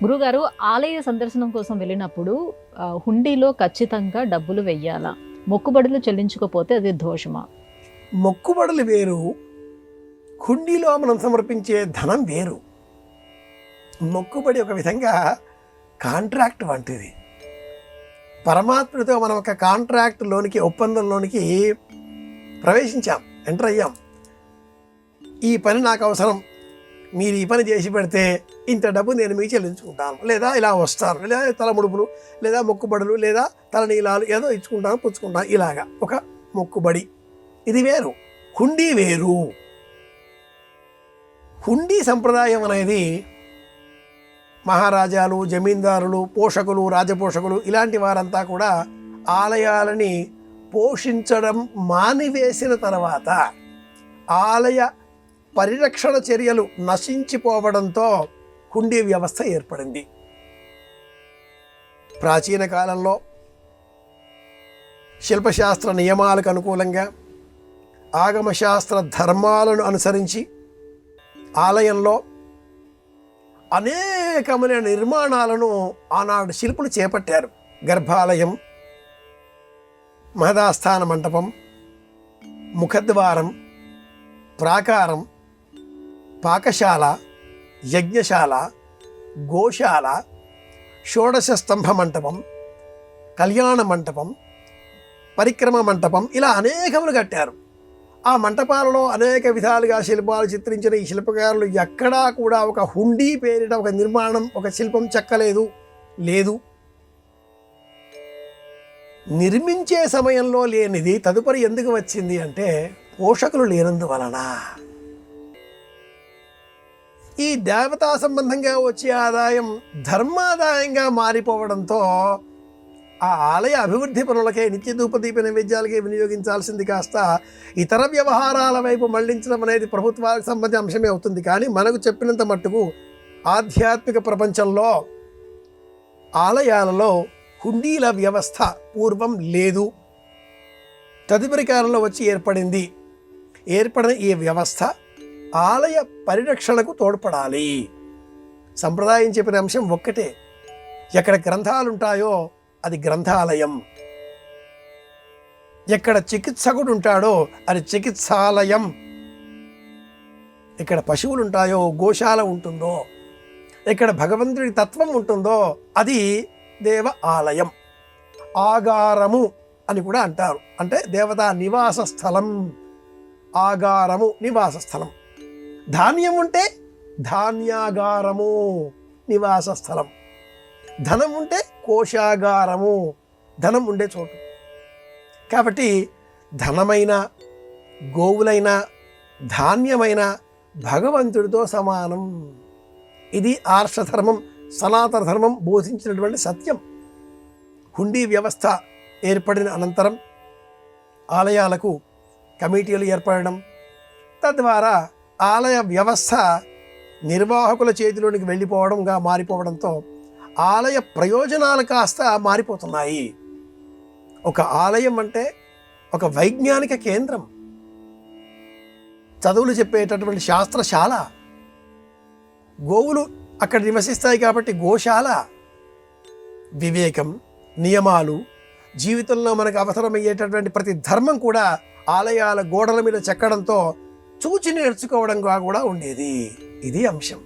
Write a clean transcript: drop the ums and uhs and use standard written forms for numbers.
గురుగారు, ఆలయ సందర్శనం కోసం వెళ్ళినప్పుడు హుండీలో ఖచ్చితంగా డబ్బులు వెయ్యాలా? మొక్కుబడులు చెల్లించకపోతే అది దోషమా? మొక్కుబడులు వేరు, హుండీలో మనం సమర్పించే ధనం వేరు. మొక్కుబడి ఒక విధంగా కాంట్రాక్ట్ వంటిది. పరమాత్ముడితో మనం ఒక కాంట్రాక్ట్లోనికి, ఒప్పందంలోనికి ప్రవేశించాం, ఎంటర్ అయ్యాం. ఈ పని నాకు అవసరం, మీరు ఈ పని చేసి పెడితే ఇంత డబ్బు నేను మీకు చెల్లించుకుంటాను, లేదా ఇలా వస్తాను, లేదా తలముడుపులు, లేదా మొక్కుబడులు, లేదా తలనీలాలు ఏదో ఇచ్చుకుంటాను, పుచ్చుకుంటాను, ఇలాగా ఒక మొక్కుబడి. ఇది వేరు, హుండీ వేరు. హుండీ సంప్రదాయం అనేది మహారాజాలు, జమీందారులు, పోషకులు, రాజపోషకులు ఇలాంటి వారంతా కూడా ఆలయాలని పోషించడం మానివేసిన తర్వాత ఆలయ పరిరక్షణ చర్యలు నశించిపోవడంతో హుండీ వ్యవస్థ ఏర్పడింది. ప్రాచీన కాలంలో శిల్పశాస్త్ర నియమాలకు అనుకూలంగా, ఆగమశాస్త్ర ధర్మాలను అనుసరించి ఆలయంలో అనేకమైన నిర్మాణాలను ఆనాడు శిల్పులు చేపట్టారు. గర్భాలయం, మహదాస్థాన మంటపం, ముఖద్వారం, ప్రాకారం, పాకశాల, యజ్ఞశాల, గోశాల, షోడశ స్తంభ మంటపం, కళ్యాణ మంటపం, పరిక్రమ మంటపం, ఇలా అనేకములు కట్టారు. ఆ మంటపాలలో అనేక విధాలుగా శిల్పాలు చిత్రించిన ఈ శిల్పకారులు ఎక్కడా కూడా ఒక హుండీ పేరిట ఒక నిర్మాణం, ఒక శిల్పం చెక్కలేదు. లేదు, నిర్మించే సమయంలో లేనిది తదుపరి ఎందుకు వచ్చింది అంటే పోషకులు లేనందువలన. ఈ దేవతా సంబంధంగా వచ్చే ఆదాయం ధర్మాదాయంగా మారిపోవడంతో ఆ ఆలయ అభివృద్ధి పనులకే, నిత్య ధూపదీప నైవేద్యాలకే వినియోగించాల్సింది కాస్త ఇతర వ్యవహారాల వైపు మళ్లించడం అనేది ప్రభుత్వానికి సంబంధించిన అంశమే అవుతుంది. కానీ మనకు చెప్పినంత మట్టుకు ఆధ్యాత్మిక ప్రపంచంలో ఆలయాలలో హుండీల వ్యవస్థ పూర్వం లేదు, తదుపరి కాలంలో వచ్చి ఏర్పడింది. ఏర్పడిన ఈ వ్యవస్థ ఆలయ పరిరక్షణకు తోడ్పడాలి. సంప్రదాయం చెప్పిన అంశం ఒక్కటే, ఎక్కడ గ్రంథాలు ఉంటాయో అది గ్రంథాలయం, ఎక్కడ చికిత్సకుడు ఉంటాడో అది చికిత్సాలయం, ఇక్కడ పశువులు ఉంటాయో, గోశాల ఉంటుందో, ఎక్కడ భగవంతుడి తత్వం ఉంటుందో అది దేవ ఆలయం. ఆగారము అని కూడా అంటారు, అంటే దేవతా నివాస స్థలం. ఆగారము నివాస స్థలం. ధాన్యం ఉంటే ధాన్యాగారము నివాస స్థలం. ధనం ఉంటే కోశాగారము, ధనం ఉండే చోటు. కాబట్టి ధనమైన, గోవులైన, ధాన్యమైన భగవంతుడితో సమానం. ఇది ఆర్షధర్మం, సనాతన ధర్మం బోధించినటువంటి సత్యం. హుండీ వ్యవస్థ ఏర్పడిన అనంతరం ఆలయాలకు కమిటీలు ఏర్పడడం, తద్వారా ఆలయ వ్యవస్థ నిర్వాహకుల చేతిలోనికి వెళ్ళిపోవడంగా మారిపోవడంతో ఆలయ ప్రయోజనాలు కాస్త మారిపోతున్నాయి. ఒక ఆలయం అంటే ఒక వైజ్ఞానిక కేంద్రం, చదువులు చెప్పేటటువంటి శాస్త్రశాల, గోవులు అక్కడ నివసిస్తాయి కాబట్టి గోశాల. వివేకం, నియమాలు, జీవితంలో మనకు అవసరమయ్యేటటువంటి ప్రతి ధర్మం కూడా ఆలయాల గోడల మీద చెక్కడంతో చూచి నేర్చుకోవడంగా కూడా ఉండేది. ఇది అంశం.